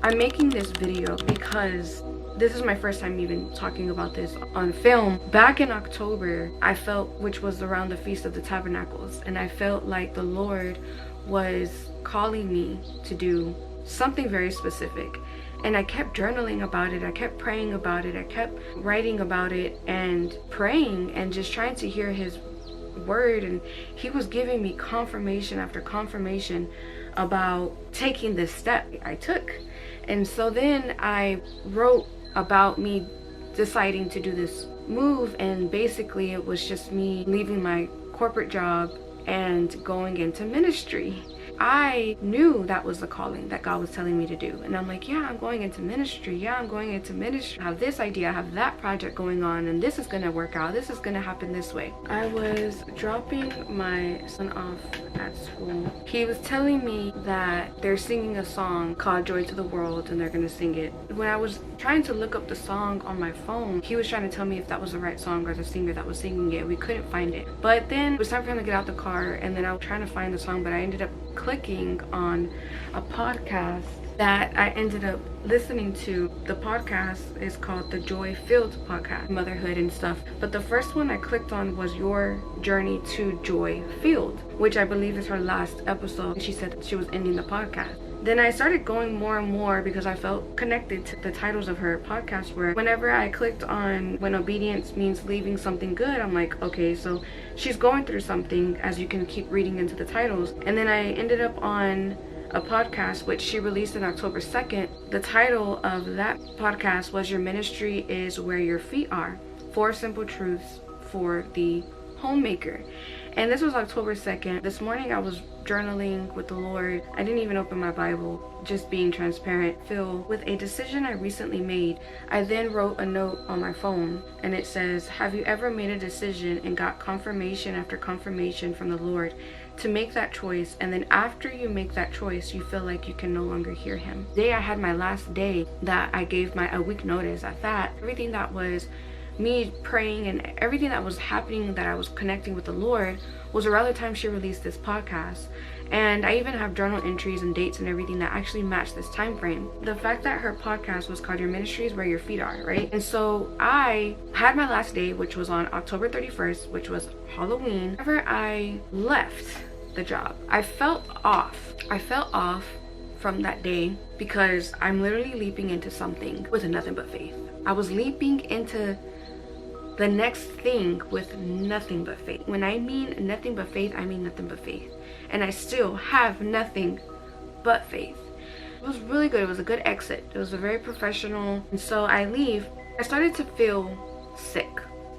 I'm making this video because this is my first time even talking about this on film. Back in October, I felt, which was around the Feast of the Tabernacles, and I felt like the Lord was calling me to do something very specific. And I kept journaling about it, I kept praying about it, I kept writing about it and praying and just trying to hear his word. And he was giving me confirmation after confirmation about taking this step I took. And so then I wrote about me deciding to do this move, and basically it was just me leaving my corporate job and going into ministry. I knew that was the calling that God was telling me to do. And I'm like, yeah, I'm going into ministry. Yeah, I'm going into ministry. I have this idea, I have that project going on, and this is gonna work out. This is gonna happen this way. I was dropping my son off at school. He was telling me that they're singing a song called Joy to the World, and they're gonna sing it. When I was trying to look up the song on my phone, he was trying to tell me if that was the right song or the singer that was singing it. We couldn't find it. But then it was time for him to get out the car, and then I was trying to find the song, but I ended up clicking on a podcast that I ended up listening to. The podcast is called the Joy Filled Podcast, motherhood and stuff. But the first one I clicked on was Your Journey to Joy Filled, which I believe is her last episode. She said that she was ending the podcast. Then I started going more and more because I felt connected to the titles of her podcast, where whenever I clicked on when obedience means leaving something good, I'm like, okay, so she's going through something, as you can keep reading into the titles. And then I ended up on a podcast which she released on October 2nd. The title of that podcast was Your Ministry is Where Your Feet Are. 4 Simple Truths for the Homemaker. And this was October 2nd. This morning I was journaling with the Lord. I didn't even open my Bible, just being transparent. Filled with a decision I recently made. I then wrote a note on my phone, and it says, have you ever made a decision and got confirmation after confirmation from the Lord to make that choice, and then after you make that choice you feel like you can no longer hear him? Today I had my last day that I gave a week notice at that. Everything that was me praying and everything that was happening, that I was connecting with the Lord, was around the time she released this podcast. And I even have journal entries and dates and everything that actually match this time frame. The fact that her podcast was called Your Ministry is Where Your Feet Are, right? And so I had my last day, which was on October 31st, which was Halloween. Whenever I left the job, I felt off. I felt off from that day because I'm literally leaping into something with nothing but faith. I was leaping into the next thing with nothing but faith. When I mean nothing but faith, I mean nothing but faith. And I still have nothing but faith. It was really good. It was a good exit. It was a very professional. And so I leave. I started to feel sick.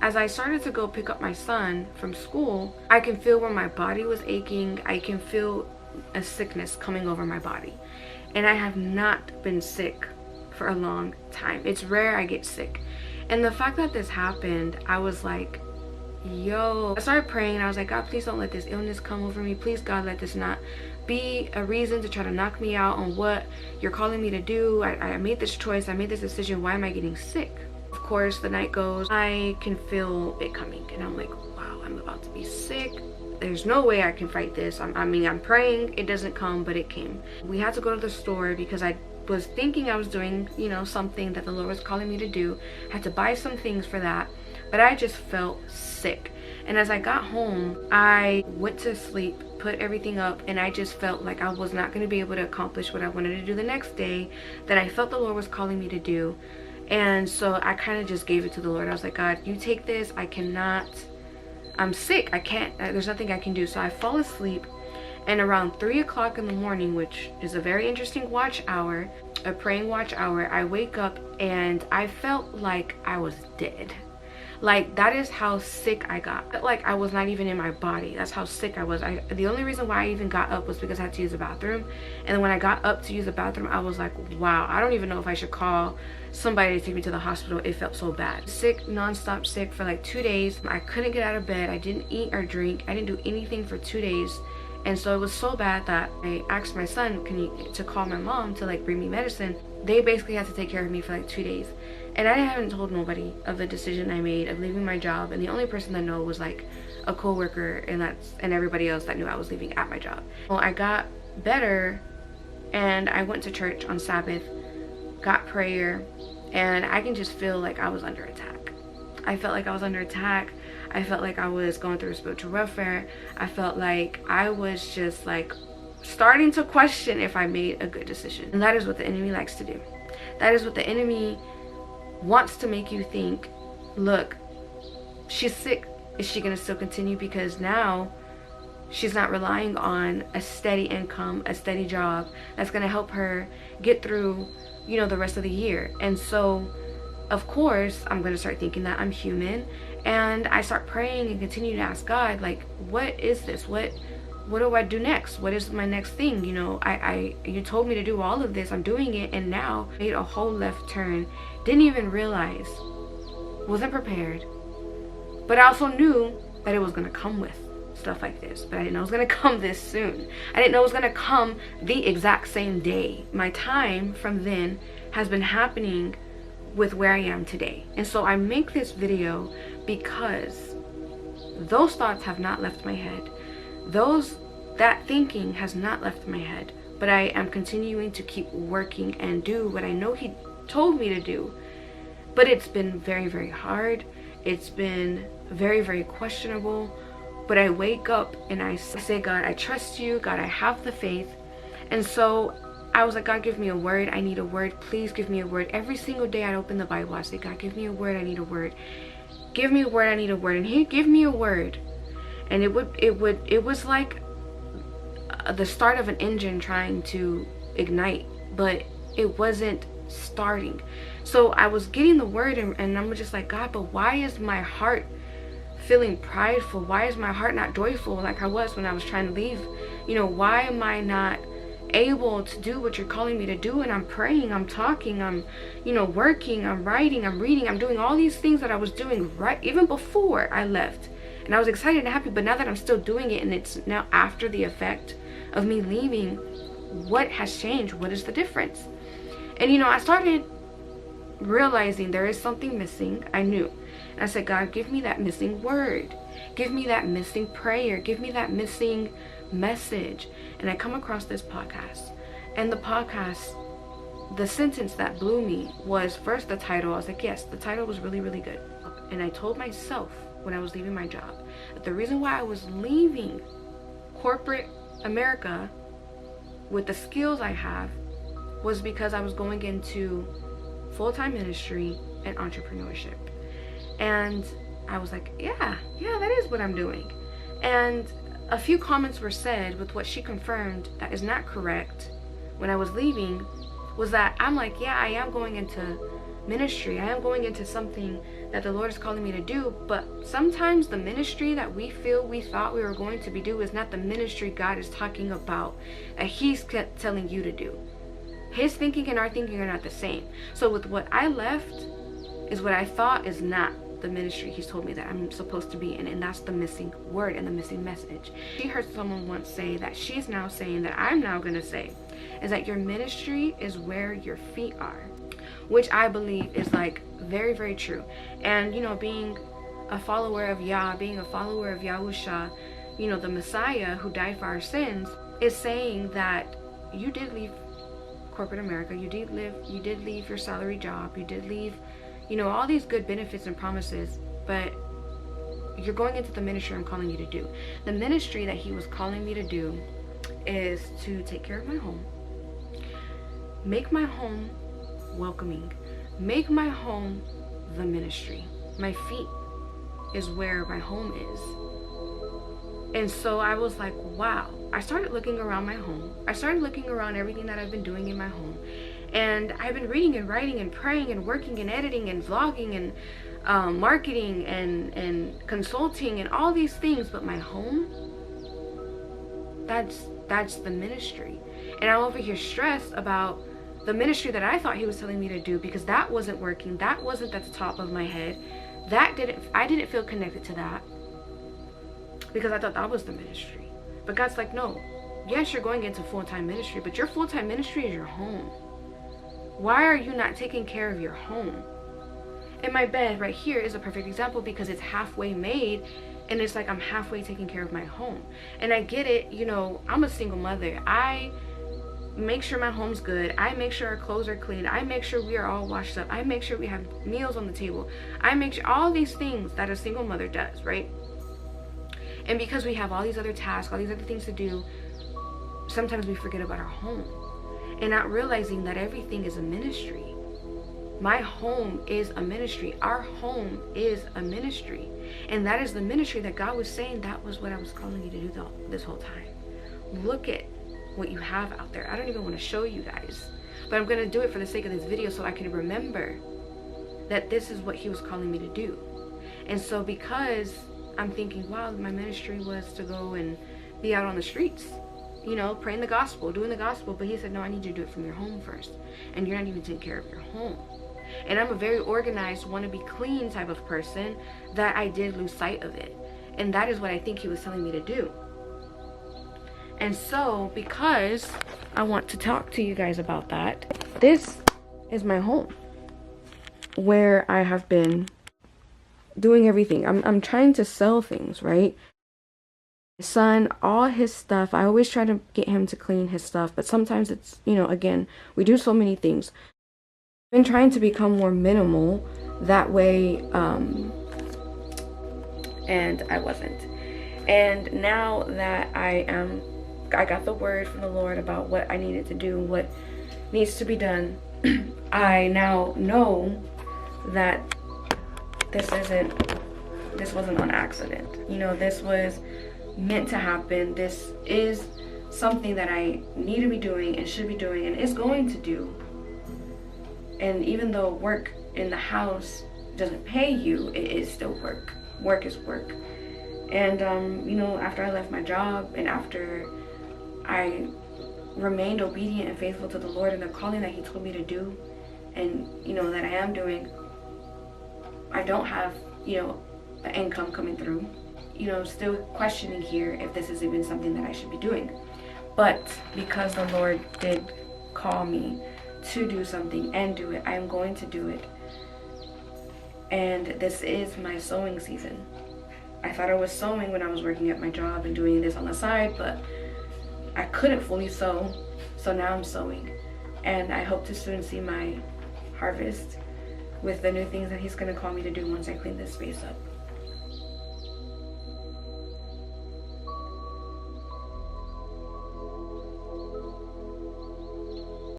As I started to go pick up my son from school, I can feel where my body was aching. I can feel a sickness coming over my body. And I have not been sick for a long time. It's rare I get sick. And the fact that this happened, I was like, yo. I started praying and I was like, God, please don't let this illness come over me. Please, God, let this not be a reason to try to knock me out on what you're calling me to do. I made this choice. I made this decision. Why am I getting sick? Of course, the night goes. I can feel it coming. And I'm like, wow, I'm about to be sick. There's no way I can fight this. I'm praying it doesn't come, but it came. We had to go to the store because I was thinking I was doing, something that the Lord was calling me to do. I had to buy some things for that, but I just felt sick. And as I got home, I went to sleep, put everything up, and I just felt like I was not going to be able to accomplish what I wanted to do the next day, that I felt the Lord was calling me to do. And so I kind of just gave it to the Lord. I was like, God, you take this. I'm sick. I can't, there's nothing I can do. So I fall asleep. And around 3 o'clock in the morning, which is a very interesting watch hour, a praying watch hour, I wake up and I felt like I was dead. Like, that is how sick I got. Felt like I was not even in my body. That's how sick I was. The only reason why I even got up was because I had to use the bathroom. And then when I got up to use the bathroom, I was like, wow, I don't even know if I should call somebody to take me to the hospital. It felt so bad. Sick, non-stop sick for like 2 days. I couldn't get out of bed. I didn't eat or drink. I didn't do anything for 2 days. And so it was so bad that I asked my son to call my mom to like bring me medicine. They basically had to take care of me for like 2 days. And I haven't told nobody of the decision I made of leaving my job. And the only person that knew was like a coworker and everybody else that knew I was leaving at my job. Well, I got better and I went to church on Sabbath. got prayer, and I can just feel like I was under attack. I felt like I was under attack. I felt like I was going through spiritual warfare. I felt like I was just like starting to question if I made a good decision. And that is what the enemy likes to do. That is what the enemy wants to make you think. Look, she's sick. Is she going to still continue? Because now she's not relying on a steady income, a steady job that's going to help her get through, you know, the rest of the year. And so, of course, I'm going to start thinking that I'm human. And I start praying and continue to ask God, like, what is this? What do I do next? What is my next thing? You know, you told me to do all of this. I'm doing it. And now made a whole left turn. Didn't even realize. Wasn't prepared. But I also knew that it was going to come with stuff like this. But I didn't know it was going to come this soon. I didn't know it was going to come the exact same day. My time from then has been happening with where I am today. And so I make this video because those thoughts have not left my head. That thinking has not left my head. But I am continuing to keep working and do what I know he told me to do. But it's been very, very hard. It's been very, very questionable. But I wake up and I say, God, I trust you. God, I have the faith. And so I was like, God, give me a word. I need a word. Please give me a word. Every single day I'd open the Bible. I say, God, give me a word. I need a word. Give me a word. I need a word. And he'd give me a word. And it was like the start of an engine trying to ignite, but it wasn't starting. So I was getting the word, and I'm just like, God, but why is my heart feeling prideful? Why is my heart not joyful like I was when I was trying to leave? You know, why am I not able to do what you're calling me to do? And I'm praying, I'm talking, I'm, you know, working, I'm writing, I'm reading, I'm doing all these things that I was doing right even before I left. And I was excited and happy, but now that I'm still doing it and it's now after the effect of me leaving, what has changed? What is the difference? And you know, I started realizing there is something missing. I knew. And I said, God, give me that missing word. Give me that missing prayer. Give me that missing message. And I come across this podcast. And the podcast, the sentence that blew me was first the title. I was like, yes, the title was really, really good. And I told myself when I was leaving my job that the reason why I was leaving corporate America with the skills I have was because I was going into full-time ministry and entrepreneurship. And I was like, yeah, that is what I'm doing. And a few comments were said with what she confirmed that is not correct when I was leaving, was that I'm like, yeah, I am going into ministry. I am going into something that the Lord is calling me to do. But sometimes the ministry that we thought we were going to be doing is not the ministry God is talking about, that he's telling you to do. His thinking and our thinking are not the same. So with what I left is what I thought is not the ministry he's told me that I'm supposed to be in, and that's the missing word and the missing message. She heard someone once say that she's now saying that I'm now going to say is that your ministry is where your feet are, which I believe is like very, very true. And you know, being a follower of Yah, being a follower of Yahusha, you know, the Messiah who died for our sins, is saying that you did leave corporate America, you did leave your salary job, you did leave, you know, all these good benefits and promises, but you're going into the ministry I'm calling you to do. The ministry that he was calling me to do is to take care of my home, make my home welcoming, make my home the ministry. My feet is where my home is. And so I was like, wow. I started looking around my home. I started looking around everything that I've been doing in my home. And I've been reading and writing and praying and working and editing and vlogging and marketing and consulting and all these things. But my home, that's the ministry. And I'm over here stressed about the ministry that I thought he was telling me to do, because that wasn't working. That wasn't at the top of my head. I didn't feel connected to that, because I thought that was the ministry. But God's like, no, yes, you're going into full-time ministry, but your full-time ministry is your home. Why are you not taking care of your home? And my bed right here is a perfect example, because it's halfway made, and it's like I'm halfway taking care of my home. And I get it, you know, I'm a single mother. make sure my home's good. I make sure our clothes are clean. I make sure we are all washed up. I make sure we have meals on the table. I make sure all these things that a single mother does, right? And because we have all these other tasks, all these other things to do, sometimes we forget about our home, and not realizing that everything is a ministry. My home is a ministry. Our home is a ministry. And that is the ministry that God was saying, that was what I was calling you to do this whole time. Look at what you have out there. I don't even want to show you guys, but I'm going to do it for the sake of this video so I can remember that this is what he was calling me to do. And so because I'm thinking, wow, my ministry was to go and be out on the streets, you know, praying the gospel, doing the gospel. But he said, no, I need you to do it from your home first. And you're not even taking care of your home. And I'm a very organized, want to be clean type of person, that I did lose sight of it. And that is what I think he was telling me to do. And so, because I want to talk to you guys about that, this is my home, where I have been doing everything. I'm trying to sell things, right? My son, all his stuff, I always try to get him to clean his stuff, but sometimes it's, you know, again, we do so many things. I've been trying to become more minimal that way, and I wasn't. And now that I got the word from the Lord about what I needed to do, what needs to be done, I now know that this wasn't on accident. You know, this was meant to happen. This is something that I need to be doing and should be doing and is going to do. And even though work in the house doesn't pay you, it is still work. Work is work. And you know, after I left my job and after I remained obedient and faithful to the Lord and the calling that he told me to do, and you know, that I am doing, I don't have, you know, an income coming through, you know, still questioning here if this is even something that I should be doing. But because the Lord did call me to do something and do it, I am going to do it. And this is my sowing season. I thought I was sowing when I was working at my job and doing this on the side, but I couldn't fully sow, so now I'm sowing. And I hope to soon see my harvest with the new things that he's going to call me to do once I clean this space up.